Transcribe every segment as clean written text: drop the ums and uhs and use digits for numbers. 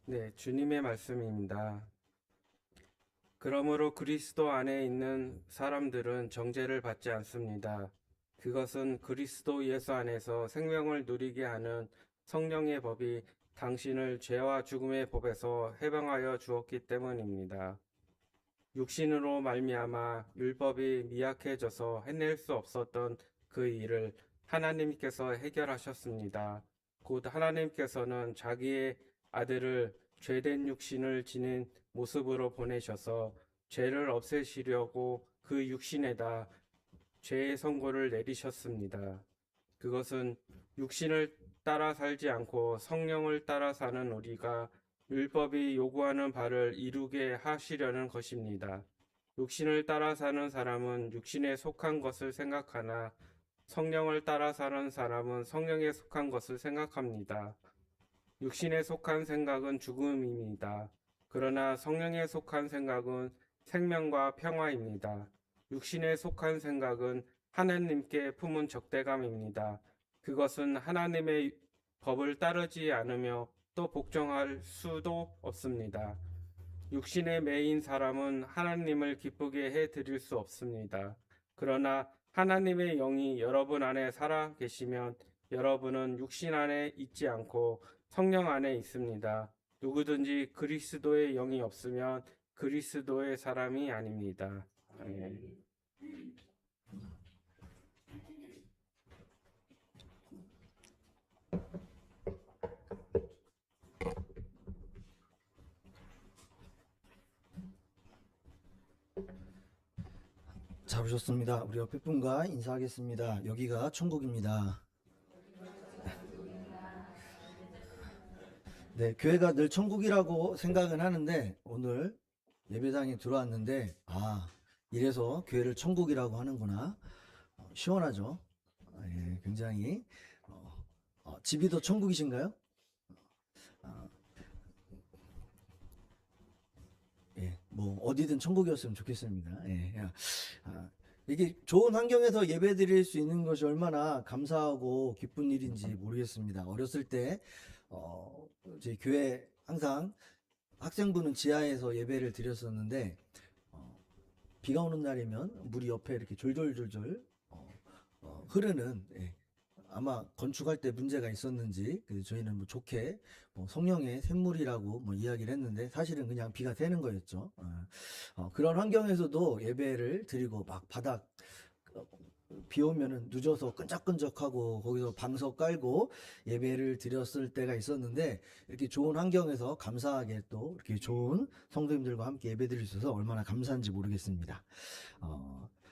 네, 주님의 말씀입니다. 그러므로 그리스도 안에 있는 사람들은 정죄를 받지 않습니다. 그것은 그리스도 예수 안에서 생명을 누리게 하는 성령의 법이 당신을 죄와 죽음의 법에서 해방하여 주었기 때문입니다. 육신으로 말미암아 율법이 미약해져서 해낼 수 없었던 그 일을 하나님께서 해결하셨습니다. 곧 하나님께서는 자기의 아들을 죄된 육신을 지닌 모습으로 보내셔서 죄를 없애시려고 그 육신에다 죄의 선고를 내리셨습니다. 그것은 육신을 따라 살지 않고 성령을 따라 사는 우리가 율법이 요구하는 바를 이루게 하시려는 것입니다. 육신을 따라 사는 사람은 육신에 속한 것을 생각하나 성령을 따라 사는 사람은 성령에 속한 것을 생각합니다. 육신에 속한 생각은 죽음입니다. 그러나 성령에 속한 생각은 생명과 평화입니다. 육신에 속한 생각은 하나님께 품은 적대감입니다. 그것은 하나님의 법을 따르지 않으며 또 복종할 수도 없습니다. 육신에 매인 사람은 하나님을 기쁘게 해 드릴 수 없습니다. 그러나 하나님의 영이 여러분 안에 살아 계시면 여러분은 육신 안에 있지 않고 성령 안에 있습니다. 누구든지 그리스도의 영이 없으면 그리스도의 사람이 아닙니다. 아멘. 잘 오셨습니다. 우리 옆에 분과 인사하겠습니다. 여기가 천국입니다. 네, 교회가 늘 천국이라고 생각은 하는데 오늘 예배당에 들어왔는데 이래서 교회를 천국이라고 하는구나. 시원하죠? 예, 굉장히 집이 더 천국이신가요? 아, 예, 뭐 어디든 천국이었으면 좋겠습니다. 예, 아, 이게 좋은 환경에서 예배 드릴 수 있는 것이 얼마나 감사하고 기쁜 일인지 모르겠습니다. 어렸을 때 저희 교회 항상 학생부는 지하에서 예배를 드렸었는데 비가 오는 날이면 물이 옆에 이렇게 졸졸졸졸 흐르는, 아마 건축할 때 문제가 있었는지 저희는 뭐 좋게 뭐 성령의 샘물이라고 뭐 이야기를 했는데 사실은 그냥 비가 새는 거였죠. 그런 환경에서도 예배를 드리고 막 바닥 어, 비 오면은 늦어서 끈적끈적하고 거기서 방석 깔고 예배를 드렸을 때가 있었는데 이렇게 좋은 환경에서 감사하게 또 이렇게 좋은 성도님들과 함께 예배 드릴 수 있어서 얼마나 감사한지 모르겠습니다.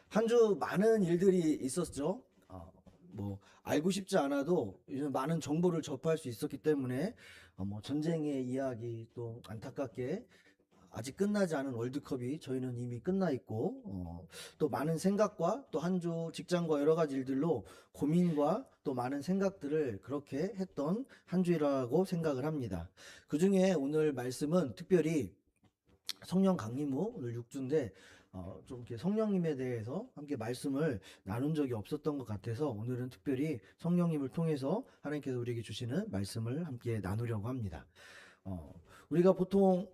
한 주 많은 일들이 있었죠. 뭐 알고 싶지 않아도 요즘 많은 정보를 접할 수 있었기 때문에 뭐 전쟁의 이야기 또 안타깝게 아직 끝나지 않은 월드컵이 저희는 이미 끝나 있고 또 많은 생각과 또 한 주 직장과 여러 가지 일들로 고민과 또 많은 생각들을 그렇게 했던 한 주라고 생각을 합니다. 그 중에 오늘 말씀은 특별히 성령 강림후 오늘 6주인데 좀 이렇게 성령님에 대해서 함께 말씀을 나눈 적이 없었던 것 같아서 오늘은 특별히 성령님을 통해서 하나님께서 우리에게 주시는 말씀을 함께 나누려고 합니다. 우리가 보통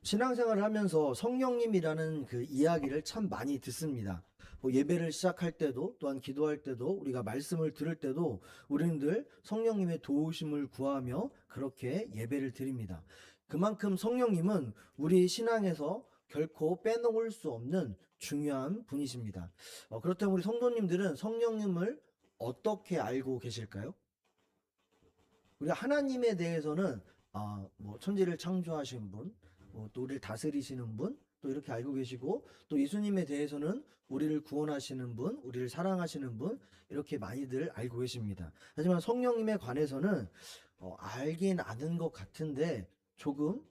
신앙생활을 하면서 성령님이라는 그 이야기를 참 많이 듣습니다. 뭐 예배를 시작할 때도 또한 기도할 때도 우리가 말씀을 들을 때도 우리는 늘 성령님의 도우심을 구하며 그렇게 예배를 드립니다. 그만큼 성령님은 우리 신앙에서 결코 빼놓을 수 없는 중요한 분이십니다. 그렇다면 우리 성도님들은 성령님을 어떻게 알고 계실까요? 우리 하나님에 대해서는 뭐 천지를 창조하신 분, 또 우리를 다스리시는 분, 또 이렇게 알고 계시고 또 예수님에 대해서는 우리를 구원하시는 분, 우리를 사랑하시는 분 이렇게 많이들 알고 계십니다. 하지만 성령님에 관해서는 알긴 아는 것 같은데 조금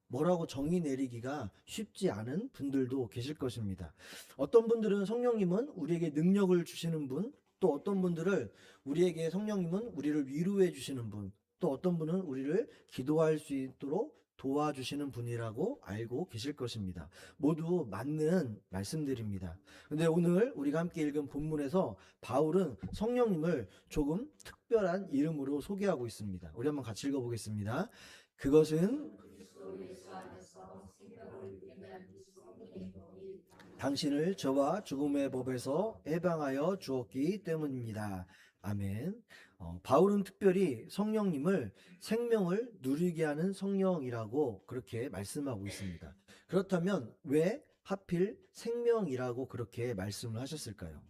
뭐라고 정의 내리기가 쉽지 않은 분들도 계실 것입니다. 어떤 분들은 성령님은 우리에게 능력을 주시는 분, 또 어떤 분들은 우리에게 성령님은 우리를 위로해 주시는 분, 또 어떤 분은 우리를 기도할 수 있도록 도와주시는 분이라고 알고 계실 것입니다. 모두 맞는 말씀들입니다. 근데 오늘 우리가 함께 읽은 본문에서 바울은 성령님을 조금 특별한 이름으로 소개하고 있습니다. 우리 한번 같이 읽어보겠습니다. 그것은 당신을 저와 죽음의 법에서 해방하여 주었기 때문입니다. 아멘. 바울은 특별히 성령님을 생명을 누리게 하는 성령이라고 그렇게 말씀하고 있습니다. 그렇다면 왜 하필 생명이라고 그렇게 말씀을 하셨을까요?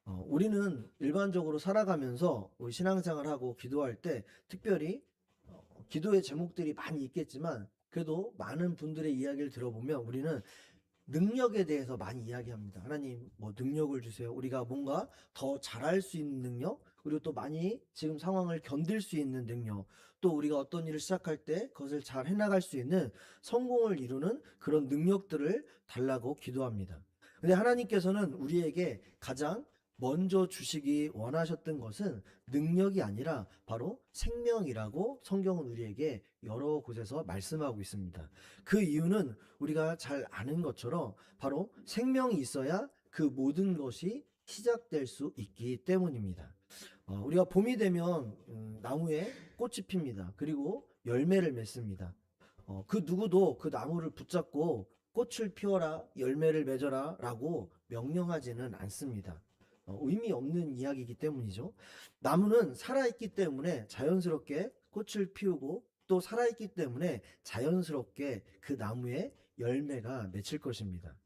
우리는 일반적으로 살아가면서 우리 신앙생활하고 기도할 때 특별히 기도의 제목들이 많이 있겠지만 그래도 많은 분들의 이야기를 들어보면 우리는 능력에 대해서 많이 이야기합니다. 하나님 뭐 능력을 주세요. 우리가 뭔가 더 잘할 수 있는 능력, 그리고 또 많이 지금 상황을 견딜 수 있는 능력, 또 우리가 어떤 일을 시작할 때 그것을 잘 해나갈 수 있는 성공을 이루는 그런 능력들을 달라고 기도합니다. 근데 하나님께서는 우리에게 가장 먼저 주시기 원하셨던 것은 능력이 아니라 바로 생명이라고 성경은 우리에게 여러 곳에서 말씀하고 있습니다. 그 이유는 우리가 잘 아는 것처럼 바로 생명이 있어야 그 모든 것이 시작될 수 있기 때문입니다. 우리가 봄이 되면 나무에 꽃이 핍니다. 그리고 열매를 맺습니다. 그 누구도 그 나무를 붙잡고 꽃을 피워라, 열매를 맺어라 라고 명령하지는 않습니다. 의미 없는 이야기이기 때문이죠. 나무는 살아있기 때문에 자연스럽게 꽃을 피우고 또 살아있기 때문에 자연스럽게 그 나무에 열매가 맺힐 것입니다.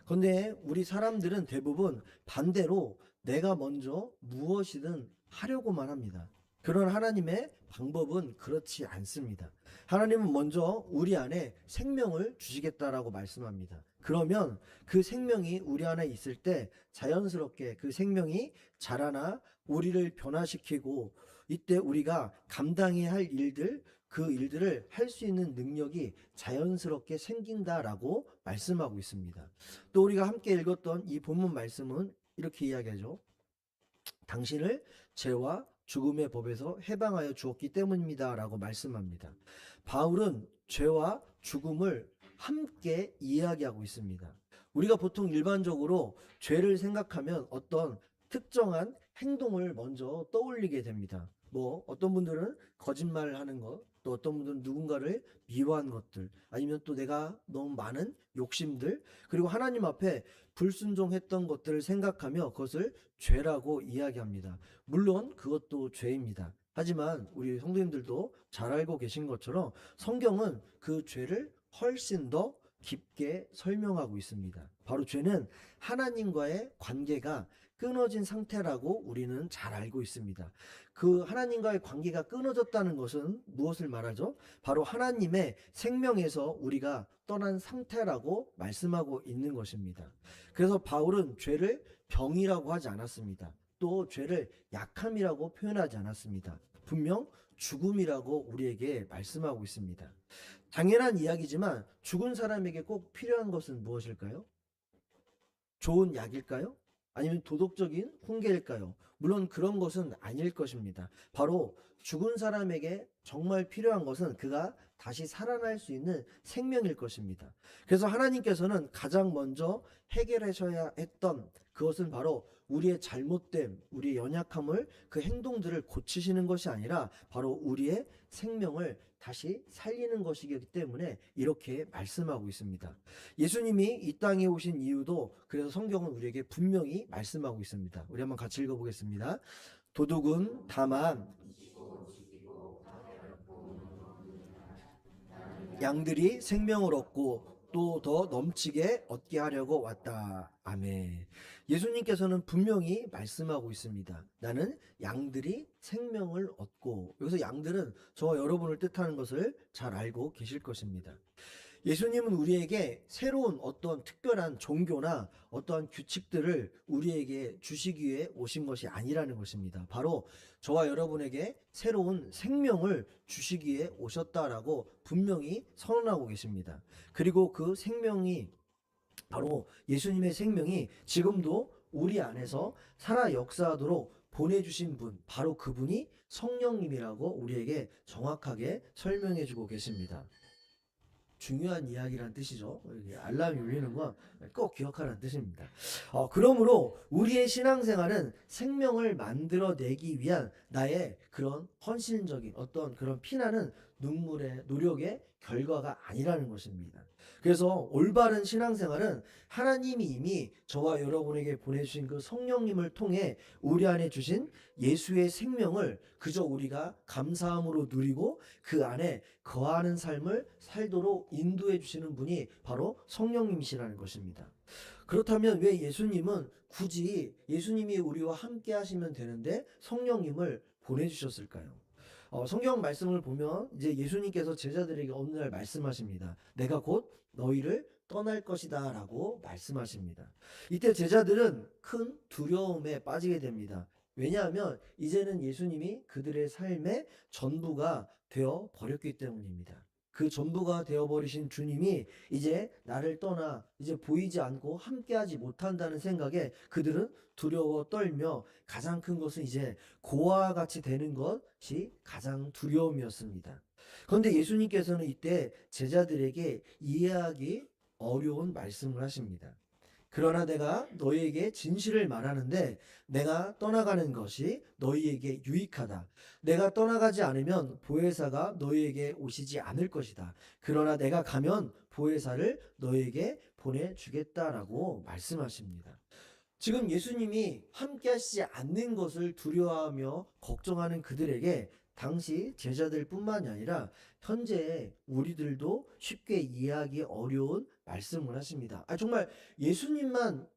그런데 우리 사람들은 대부분 반대로 내가 먼저 무엇이든 하려고만 합니다. 그런 하나님의 방법은 그렇지 않습니다. 하나님은 먼저 우리 안에 생명을 주시겠다라고 말씀합니다. 그러면 그 생명이 우리 안에 있을 때 자연스럽게 그 생명이 자라나 우리를 변화시키고 이때 우리가 감당해야 할 일들, 그 일들을 할 수 있는 능력이 자연스럽게 생긴다라고 말씀하고 있습니다. 또 우리가 함께 읽었던 이 본문 말씀은 이렇게 이야기하죠. 당신을 죄와 죽음의 법에서 해방하여 주었기 때문입니다. 라고 말씀합니다. 바울은 죄와 죽음을 함께 이야기하고 있습니다. 우리가 보통 일반적으로 죄를 생각하면 어떤 특정한 행동을 먼저 떠올리게 됩니다. 뭐 어떤 분들은 거짓말을 하는 것, 또 어떤 분들은 누군가를 미워한 것들, 아니면 또 내가 너무 많은 욕심들, 그리고 하나님 앞에 불순종했던 것들을 생각하며 그것을 죄라고 이야기합니다. 물론 그것도 죄입니다. 하지만 우리 성도님들도 잘 알고 계신 것처럼 성경은 그 죄를 훨씬 더 깊게 설명하고 있습니다. 바로 죄는 하나님과의 관계가 끊어진 상태라고 우리는 잘 알고 있습니다. 그 하나님과의 관계가 끊어졌다는 것은 무엇을 말하죠? 바로 하나님의 생명에서 우리가 떠난 상태라고 말씀하고 있는 것입니다. 그래서 바울은 죄를 병이라고 하지 않았습니다. 또 죄를 약함이라고 표현하지 않았습니다. 분명 죽음이라고 우리에게 말씀하고 있습니다. 당연한 이야기지만 죽은 사람에게 꼭 필요한 것은 무엇일까요? 좋은 약일까요? 아니면 도덕적인 훈계일까요? 물론 그런 것은 아닐 것입니다. 바로 죽은 사람에게 정말 필요한 것은 그가 다시 살아날 수 있는 생명일 것입니다. 그래서 하나님께서는 가장 먼저 해결하셔야 했던 그것은 바로 우리의 잘못됨, 우리의 연약함을 그 행동들을 고치시는 것이 아니라 바로 우리의 생명을 다시 살리는 것이기 때문에 이렇게 말씀하고 있습니다. 예수님이 이 땅에 오신 이유도 그래서 성경은 우리에게 분명히 말씀하고 있습니다. 우리 한번 같이 읽어보겠습니다. 도둑은 다만 양들이 생명을 얻고 또 더 넘치게 얻게 하려고 왔다. 아멘. 예수님께서는 분명히 말씀하고 있습니다. 나는 양들이 생명을 얻고, 여기서 양들은 저와 여러분을 뜻하는 것을 잘 알고 계실 것입니다. 예수님은 우리에게 새로운 어떤 특별한 종교나 어떠한 규칙들을 우리에게 주시기 위해 오신 것이 아니라는 것입니다. 바로 저와 여러분에게 새로운 생명을 주시기 위해 오셨다라고 분명히 선언하고 계십니다. 그리고 그 생명이 바로 예수님의 생명이 지금도 우리 안에서 살아 역사하도록 보내주신 분, 바로 그분이 성령님이라고 우리에게 정확하게 설명해 주고 계십니다. 중요한 이야기란 뜻이죠. 이게 알람이 울리는 건 꼭 기억하라는 뜻입니다. 그러므로 우리의 신앙생활은 생명을 만들어내기 위한 나의 그런 헌신적인 어떤 그런 피나는 눈물의 노력의 결과가 아니라는 것입니다. 그래서 올바른 신앙생활은 하나님이 이미 저와 여러분에게 보내주신 그 성령님을 통해 우리 안에 주신 예수의 생명을 그저 우리가 감사함으로 누리고 그 안에 거하는 삶을 살도록 인도해 주시는 분이 바로 성령님이시라는 것입니다. 그렇다면 왜 예수님은 굳이 예수님이 우리와 함께 하시면 되는데 성령님을 보내주셨을까요? 성경 말씀을 보면 이제 예수님께서 제자들에게 어느 날 말씀하십니다. 내가 곧 너희를 떠날 것이다 라고 말씀하십니다. 이때 제자들은 큰 두려움에 빠지게 됩니다. 왜냐하면 이제는 예수님이 그들의 삶의 전부가 되어 버렸기 때문입니다. 그 전부가 되어버리신 주님이 이제 나를 떠나 이제 보이지 않고 함께하지 못한다는 생각에 그들은 두려워 떨며 가장 큰 것은 이제 고아와 같이 되는 것이 가장 두려움이었습니다. 그런데 예수님께서는 이때 제자들에게 이해하기 어려운 말씀을 하십니다. 그러나 내가 너희에게 진실을 말하는데 내가 떠나가는 것이 너희에게 유익하다. 내가 떠나가지 않으면 보혜사가 너희에게 오시지 않을 것이다. 그러나 내가 가면 보혜사를 너희에게 보내주겠다라고 말씀하십니다. 지금 예수님이 함께 하시지 않는 것을 두려워하며 걱정하는 그들에게 당시 제자들 뿐만이 아니라 현재 우리들도 쉽게 이해하기 어려운 말씀을 하십니다. 정말 예수님만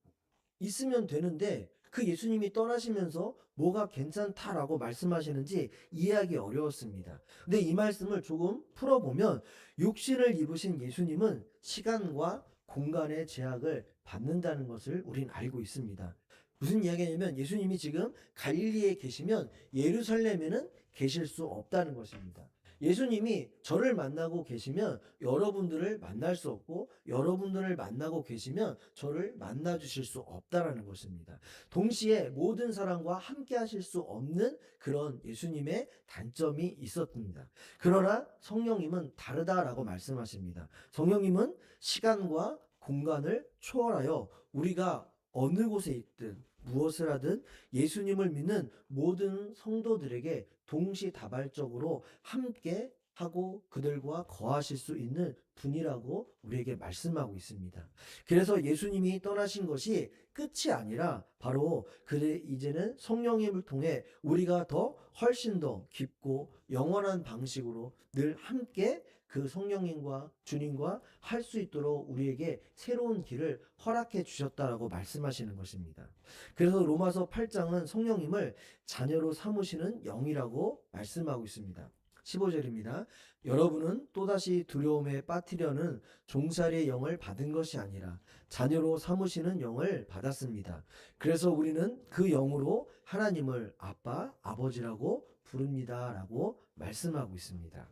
있으면 되는데 그 예수님이 떠나시면서 뭐가 괜찮다라고 말씀하시는지 이해하기 어려웠습니다. 근데 이 말씀을 조금 풀어보면 육신을 입으신 예수님은 시간과 공간의 제약을 받는다는 것을 우린 알고 있습니다. 무슨 이야기냐면 예수님이 지금 갈릴리에 계시면 예루살렘에는 계실 수 없다는 것입니다. 예수님이 저를 만나고 계시면 여러분들을 만날 수 없고 여러분들을 만나고 계시면 저를 만나 주실 수 없다라는 것입니다. 동시에 모든 사람과 함께 하실 수 없는 그런 예수님의 단점이 있었습니다. 그러나 성령님은 다르다라고 말씀하십니다. 성령님은 시간과 공간을 초월하여 우리가 어느 곳에 있든 무엇을 하든 예수님을 믿는 모든 성도들에게 동시다발적으로 함께 하고 그들과 거하실 수 있는 분이라고 우리에게 말씀하고 있습니다. 그래서 예수님이 떠나신 것이 끝이 아니라 바로 이제는 성령님을 통해 우리가 더 훨씬 더 깊고 영원한 방식으로 늘 함께 그 성령님과 주님과 할 수 있도록 우리에게 새로운 길을 허락해 주셨다라고 말씀하시는 것입니다. 그래서 로마서 8장은 성령님을 자녀로 삼으시는 영이라고 말씀하고 있습니다. 15절입니다. 여러분은 또다시 두려움에 빠뜨려는 종살이의 영을 받은 것이 아니라 자녀로 삼으시는 영을 받았습니다. 그래서 우리는 그 영으로 하나님을 아빠, 아버지라고 부릅니다. 라고 말씀하고 있습니다.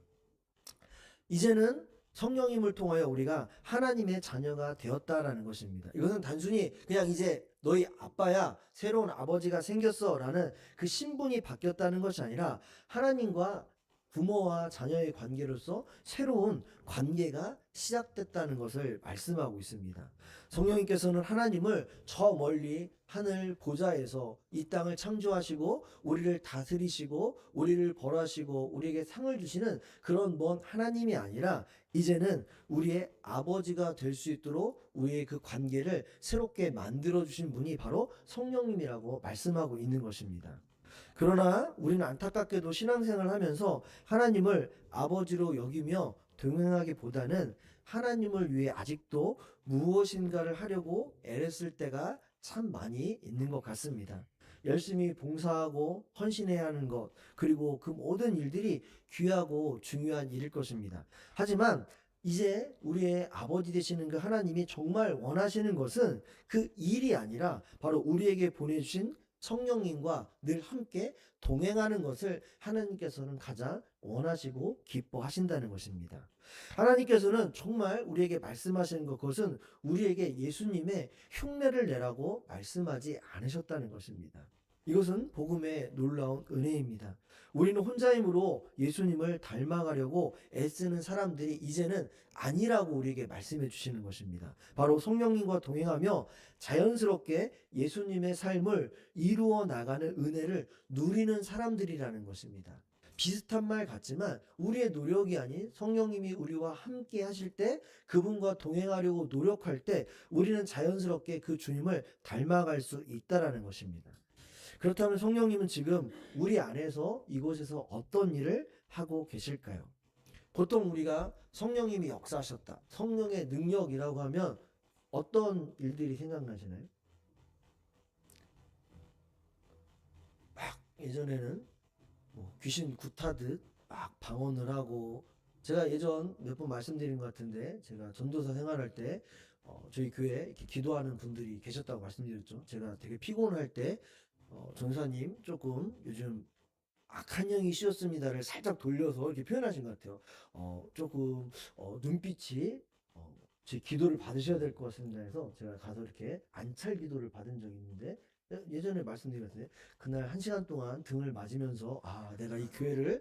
이제는 성령님을 통하여 우리가 하나님의 자녀가 되었다라는 것입니다. 이것은 단순히 그냥 이제 너희 아빠야, 새로운 아버지가 생겼어 라는 그 신분이 바뀌었다는 것이 아니라 하나님과 부모와 자녀의 관계로서 새로운 관계가 시작됐다는 것을 말씀하고 있습니다. 성령님께서는 하나님을 저 멀리 하늘 보좌에서 이 땅을 창조하시고 우리를 다스리시고 우리를 벌하시고 우리에게 상을 주시는 그런 먼 하나님이 아니라 이제는 우리의 아버지가 될 수 있도록 우리의 그 관계를 새롭게 만들어 주신 분이 바로 성령님이라고 말씀하고 있는 것입니다. 그러나 우리는 안타깝게도 신앙생활을 하면서 하나님을 아버지로 여기며 동행하기보다는 하나님을 위해 아직도 무엇인가를 하려고 애를 때가 참 많이 있는 것 같습니다. 열심히 봉사하고 헌신해야 하는 것, 그리고 그 모든 일들이 귀하고 중요한 일일 것입니다. 하지만 이제 우리의 아버지 되시는 그 하나님이 정말 원하시는 것은 그 일이 아니라 바로 우리에게 보내주신 성령님과 늘 함께 동행하는 것을 하나님께서는 가장 원하시고 기뻐하신다는 것입니다. 하나님께서는 정말 우리에게 말씀하시는 것은 우리에게 예수님의 흉내를 내라고 말씀하지 않으셨다는 것입니다. 이것은 복음의 놀라운 은혜입니다. 우리는 혼자 힘으로 예수님을 닮아가려고 애쓰는 사람들이 이제는 아니라고 우리에게 말씀해 주시는 것입니다. 바로 성령님과 동행하며 자연스럽게 예수님의 삶을 이루어 나가는 은혜를 누리는 사람들이라는 것입니다. 비슷한 말 같지만 우리의 노력이 아닌 성령님이 우리와 함께 하실 때, 그분과 동행하려고 노력할 때 우리는 자연스럽게 그 주님을 닮아갈 수 있다라는 것입니다. 그렇다면 성령님은 지금 우리 안에서 이곳에서 어떤 일을 하고 계실까요? 보통 우리가 성령님이 역사하셨다, 성령의 능력이라고 하면 어떤 일들이 생각나시나요? 막 예전에는 귀신 굿하듯 막 방언을 하고, 제가 예전 몇 번 말씀드린 것 같은데, 제가 전도사 생활할 때 저희 교회에 이렇게 기도하는 분들이 계셨다고 말씀드렸죠. 제가 되게 피곤할 때 전사님 조금 요즘 악한 영이 씌었습니다를 살짝 돌려서 이렇게 표현하신 것 같아요. 조금 눈빛이 제 기도를 받으셔야 될 것 같습니다 해서 제가 가서 이렇게 안찰 기도를 받은 적이 있는데, 예전에 말씀드렸는데 그날 1시간 동안 등을 맞으면서 내가 이 교회를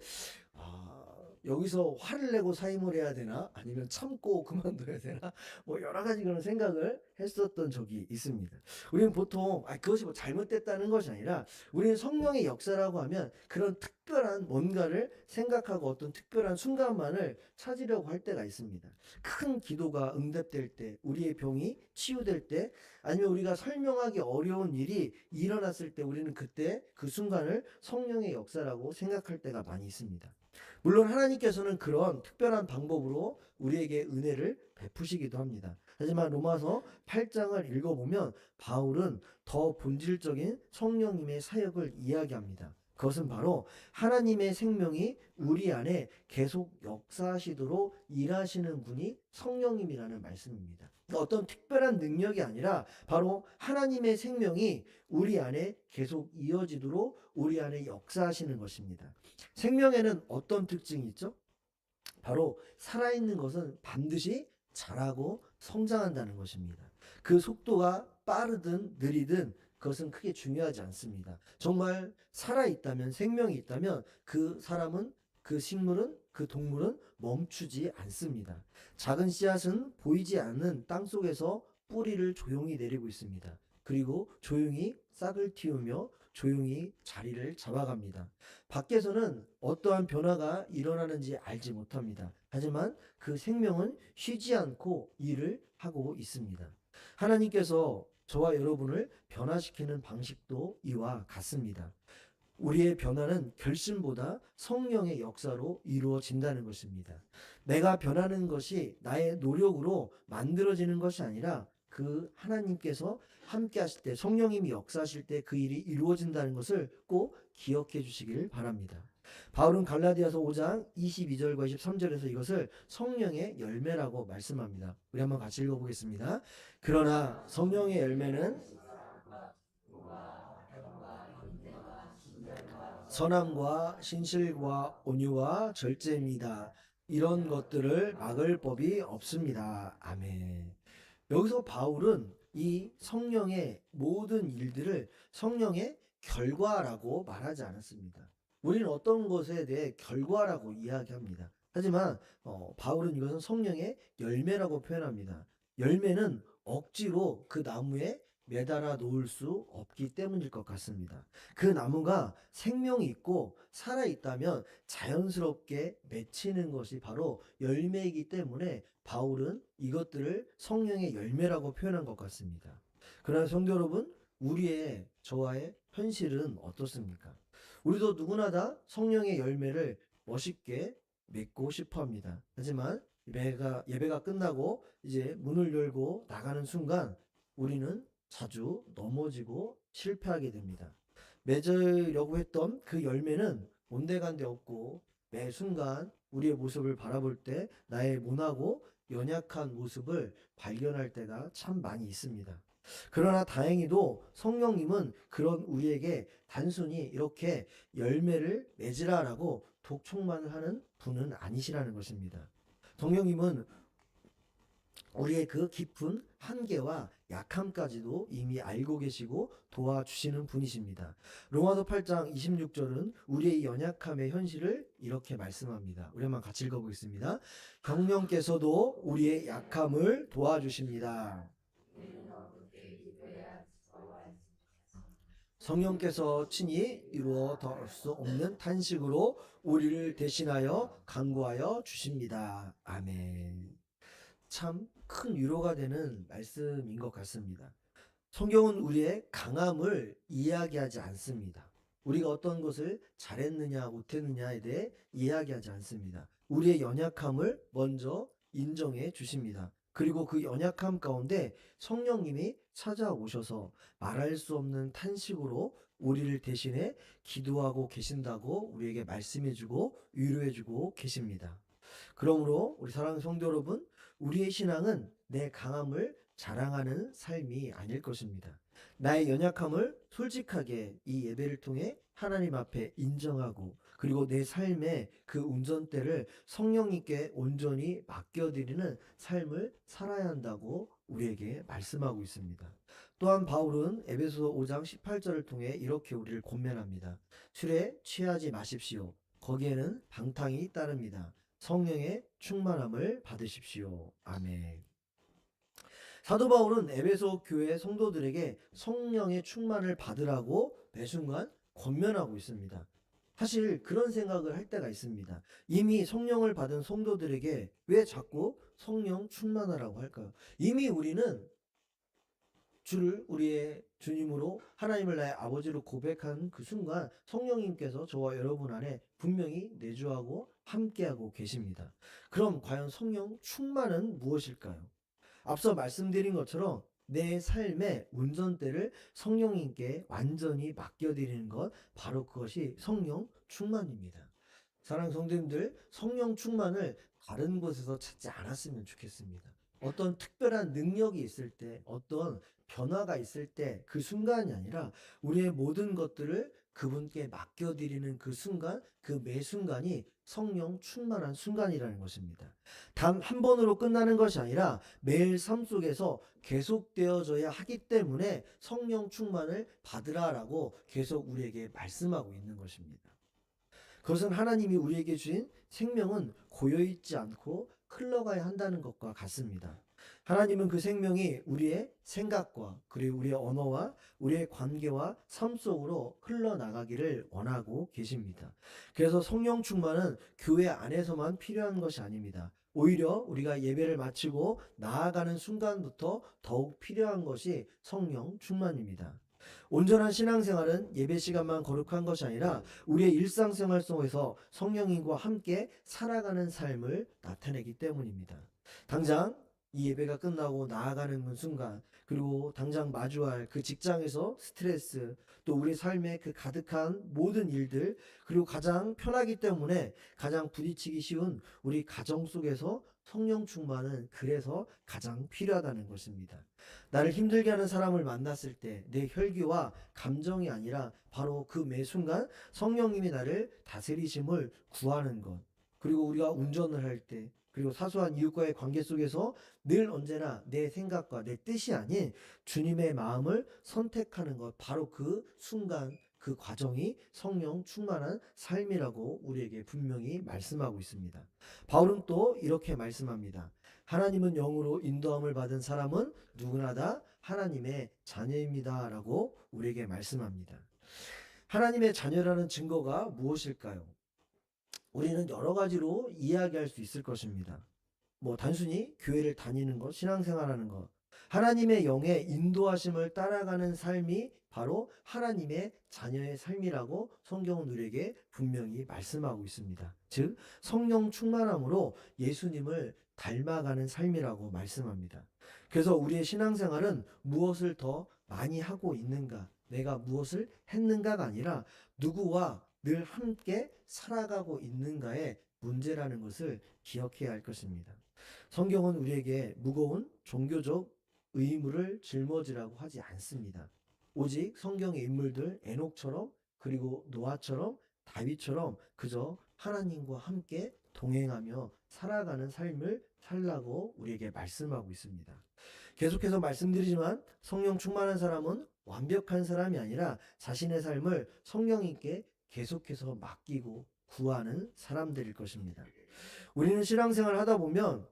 여기서 화를 내고 사임을 해야 되나 아니면 참고 그만둬야 되나 뭐 여러 가지 그런 생각을 했었던 적이 있습니다. 우리는 보통 그것이 뭐 잘못됐다는 것이 아니라, 우리는 성령의 역사라고 하면 그런 특별한 뭔가를 생각하고 어떤 특별한 순간만을 찾으려고 할 때가 있습니다. 큰 기도가 응답될 때, 우리의 병이 치유될 때, 아니면 우리가 설명하기 어려운 일이 일어났을 때 우리는 그때 그 순간을 성령의 역사라고 생각할 때가 많이 있습니다. 물론 하나님께서는 그런 특별한 방법으로 우리에게 은혜를 베푸시기도 합니다. 하지만 로마서 8장을 읽어보면 바울은 더 본질적인 성령님의 사역을 이야기합니다. 그것은 바로 하나님의 생명이 우리 안에 계속 역사하시도록 일하시는 분이 성령님이라는 말씀입니다. 그러니까 어떤 특별한 능력이 아니라 바로 하나님의 생명이 우리 안에 계속 이어지도록 우리 안에 역사하시는 것입니다. 생명에는 어떤 특징이 있죠? 바로 살아있는 것은 반드시 자라고 성장한다는 것입니다. 그 속도가 빠르든 느리든 그것은 크게 중요하지 않습니다. 정말 살아있다면, 생명이 있다면 그 사람은, 그 식물은, 그 동물은 멈추지 않습니다. 작은 씨앗은 보이지 않는 땅 속에서 뿌리를 조용히 내리고 있습니다. 그리고 조용히 싹을 틔우며 조용히 자리를 잡아갑니다. 밖에서는 어떠한 변화가 일어나는지 알지 못합니다. 하지만 그 생명은 쉬지 않고 일을 하고 있습니다. 하나님께서 저와 여러분을 변화시키는 방식도 이와 같습니다. 우리의 변화는 결심보다 성령의 역사로 이루어진다는 것입니다. 내가 변하는 것이 나의 노력으로 만들어지는 것이 아니라 그 하나님께서 함께 하실 때, 성령님이 역사하실 때 그 일이 이루어진다는 것을 꼭 기억해 주시길 바랍니다. 바울은 갈라디아서 5장 22절과 23절에서 이것을 성령의 열매라고 말씀합니다. 우리 한번 같이 읽어보겠습니다. 그러나 성령의 열매는 선함과 신실과 온유와 절제입니다. 이런 것들을 막을 법이 없습니다. 아멘. 여기서 바울은 이 성령의 모든 일들을 성령의 결과라고 말하지 않았습니다. 우리는 어떤 것에 대해 결과라고 이야기합니다. 하지만 바울은 이것은 성령의 열매라고 표현합니다. 열매는 억지로 그 나무에 매달아 놓을 수 없기 때문일 것 같습니다. 그 나무가 생명이 있고 살아있다면 자연스럽게 맺히는 것이 바로 열매이기 때문에 바울은 이것들을 성령의 열매라고 표현한 것 같습니다. 그러나 성도 여러분, 우리의, 저와의 현실은 어떻습니까? 우리도 누구나 다 성령의 열매를 멋있게 맺고 싶어 합니다. 하지만 예배가 끝나고 이제 문을 열고 나가는 순간 우리는 자주 넘어지고 실패하게 됩니다. 맺으려고 했던 그 열매는 온데간데 없고, 매 순간 우리의 모습을 바라볼 때 나의 모나고 연약한 모습을 발견할 때가 참 많이 있습니다. 그러나 다행히도 성령님은 그런 우리에게 단순히 이렇게 열매를 맺으라라고 독촉만 하는 분은 아니시라는 것입니다. 성령님은 우리의 그 깊은 한계와 약함까지도 이미 알고 계시고 도와주시는 분이십니다. 로마서 8장 26절은 우리의 연약함의 현실을 이렇게 말씀합니다. 우리 한번 같이 읽어보겠습니다. 성령께서도 우리의 약함을 도와주십니다. 성령께서 친히 이루어 덜 수 없는 탄식으로 우리를 대신하여 간구하여 주십니다. 아멘. 참 큰 위로가 되는 말씀인 것 같습니다. 성경은 우리의 강함을 이야기하지 않습니다. 우리가 어떤 것을 잘했느냐 못했느냐에 대해 이야기하지 않습니다. 우리의 연약함을 먼저 인정해 주십니다. 그리고 그 연약함 가운데 성령님이 찾아오셔서 말할 수 없는 탄식으로 우리를 대신해 기도하고 계신다고 우리에게 말씀해주고 위로해주고 계십니다. 그러므로 우리 사랑하는 성도 여러분, 우리의 신앙은 내 강함을 자랑하는 삶이 아닐 것입니다. 나의 연약함을 솔직하게 이 예배를 통해 하나님 앞에 인정하고 그리고 내 삶의 그 운전대를 성령님께 온전히 맡겨드리는 삶을 살아야 한다고 우리에게 말씀하고 있습니다. 또한 바울은 에베소 5장 18절을 통해 이렇게 우리를 권면합니다. 술에 취하지 마십시오. 거기에는 방탕이 따릅니다. 성령의 충만함을 받으십시오. 아멘. 사도 바울은 에베소 교회 성도들에게 성령의 충만을 받으라고 매 순간 권면하고 있습니다. 사실 그런 생각을 할 때가 있습니다. 이미 성령을 받은 성도들에게 왜 자꾸 성령 충만하라고 할까요? 이미 우리는 주를 우리의 주님으로 하나님을 나의 아버지로 고백한 그 순간 성령님께서 저와 여러분 안에 분명히 내주하고 함께하고 계십니다. 그럼 과연 성령 충만은 무엇일까요? 앞서 말씀드린 것처럼 내 삶의 운전대를 성령님께 완전히 맡겨드리는 것, 바로 그것이 성령 충만입니다. 사랑하는 성도님들, 성령 충만을 다른 곳에서 찾지 않았으면 좋겠습니다. 어떤 특별한 능력이 있을 때, 어떤 변화가 있을 때 그 순간이 아니라 우리의 모든 것들을 그분께 맡겨드리는 그 순간, 그 매 순간이 성령 충만한 순간이라는 것입니다. 단 한 번으로 끝나는 것이 아니라 매일 삶 속에서 계속되어져야 하기 때문에 성령 충만을 받으라라고 계속 우리에게 말씀하고 있는 것입니다. 그것은 하나님이 우리에게 주신 생명은 고여있지 않고 흘러가야 한다는 것과 같습니다. 하나님은 그 생명이 우리의 생각과 그리고 우리의 언어와 우리의 관계와 삶 속으로 흘러나가기를 원하고 계십니다. 그래서 성령 충만은 교회 안에서만 필요한 것이 아닙니다. 오히려 우리가 예배를 마치고 나아가는 순간부터 더욱 필요한 것이 성령 충만입니다. 온전한 신앙생활은 예배 시간만 거룩한 것이 아니라 우리의 일상생활 속에서 성령님과 함께 살아가는 삶을 나타내기 때문입니다. 당장 이 예배가 끝나고 나아가는 순간, 그리고 당장 마주할 그 직장에서 스트레스, 또 우리 삶에 그 가득한 모든 일들, 그리고 가장 편하기 때문에 가장 부딪히기 쉬운 우리 가정 속에서 성령 충만은 그래서 가장 필요하다는 것입니다. 나를 힘들게 하는 사람을 만났을 때 내 혈기와 감정이 아니라 바로 그 매 순간 성령님이 나를 다스리심을 구하는 것. 그리고 우리가 운전을 할 때, 그리고 사소한 이웃과의 관계 속에서 늘 언제나 내 생각과 내 뜻이 아닌 주님의 마음을 선택하는 것, 바로 그 순간, 그 과정이 성령 충만한 삶이라고 우리에게 분명히 말씀하고 있습니다. 바울은 또 이렇게 말씀합니다. 하나님은 영으로 인도함을 받은 사람은 누구나 다 하나님의 자녀입니다. 라고 우리에게 말씀합니다. 하나님의 자녀라는 증거가 무엇일까요? 우리는 여러 가지로 이야기할 수 있을 것입니다. 단순히 교회를 다니는 것, 신앙생활하는 것, 하나님의 영의 인도하심을 따라가는 삶이 바로 하나님의 자녀의 삶이라고 성경은 우리에게 분명히 말씀하고 있습니다. 즉, 성령 충만함으로 예수님을 닮아가는 삶이라고 말씀합니다. 그래서 우리의 신앙생활은 무엇을 더 많이 하고 있는가, 내가 무엇을 했는가가 아니라 누구와 늘 함께 살아가고 있는가의 문제라는 것을 기억해야 할 것입니다. 성경은 우리에게 무거운 종교적 의무를 짊어지라고 하지 않습니다. 오직 성경의 인물들 에녹처럼, 그리고 노아처럼, 다윗처럼 그저 하나님과 함께 동행하며 살아가는 삶을 살라고 우리에게 말씀하고 있습니다. 계속해서 말씀드리지만 성령 충만한 사람은 완벽한 사람이 아니라 자신의 삶을 성령님께 계속해서 맡기고 구하는 사람들일 것입니다. 우리는 신앙생활을 하다 보면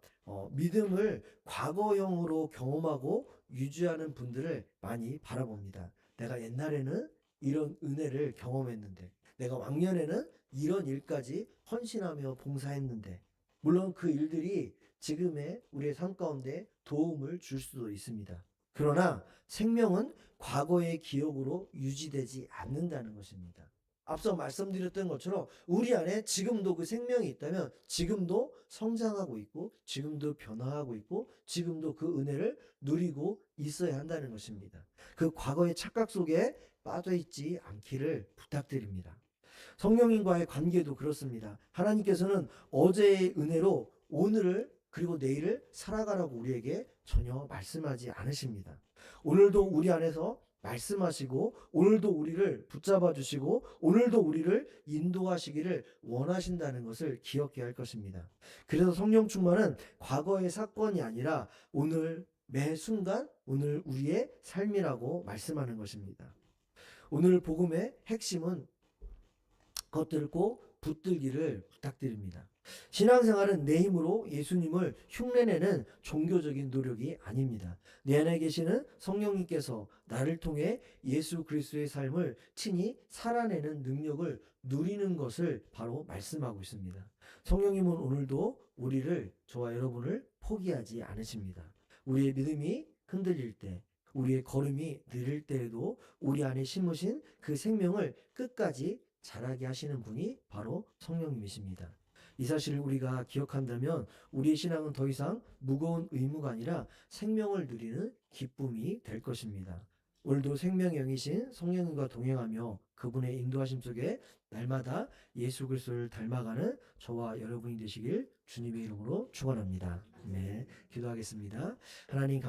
믿음을 과거형으로 경험하고 유지하는 분들을 많이 바라봅니다. 내가 옛날에는 이런 은혜를 경험했는데, 내가 왕년에는 이런 일까지 헌신하며 봉사했는데, 물론 그 일들이 지금의 우리의 삶 가운데 도움을 줄 수도 있습니다. 그러나 생명은 과거의 기억으로 유지되지 않는다는 것입니다. 앞서 말씀드렸던 것처럼 우리 안에 지금도 그 생명이 있다면 지금도 성장하고 있고 지금도 변화하고 있고 지금도 그 은혜를 누리고 있어야 한다는 것입니다. 그 과거의 착각 속에 빠져 있지 않기를 부탁드립니다. 성령님과의 관계도 그렇습니다. 하나님께서는 어제의 은혜로 오늘을 그리고 내일을 살아가라고 우리에게 전혀 말씀하지 않으십니다. 오늘도 우리 안에서 말씀하시고 오늘도 우리를 붙잡아 주시고 오늘도 우리를 인도하시기를 원하신다는 것을 기억해야 할 것입니다. 그래서 성령 충만은 과거의 사건이 아니라 오늘 매 순간 오늘 우리의 삶이라고 말씀하는 것입니다. 오늘 복음의 핵심은 겉들고 붙들기를 부탁드립니다. 신앙생활은 내 힘으로 예수님을 흉내내는 종교적인 노력이 아닙니다. 내 안에 계시는 성령님께서 나를 통해 예수 그리스도의 삶을 친히 살아내는 능력을 누리는 것을 바로 말씀하고 있습니다. 성령님은 오늘도 우리를, 저와 여러분을 포기하지 않으십니다. 우리의 믿음이 흔들릴 때, 우리의 걸음이 느릴 때에도 우리 안에 심으신 그 생명을 끝까지 자라게 하시는 분이 바로 성령님이십니다. 이 사실을 우리가 기억한다면 우리의 신앙은 더 이상 무거운 의무가 아니라 생명을 누리는 기쁨이 될 것입니다. 오늘도 생명의 영이신 성령님과 동행하며 그분의 인도하심 속에 날마다 예수 그리스도를 닮아가는 저와 여러분이 되시길 주님의 이름으로 축원합니다. 네, 기도하겠습니다. 하나님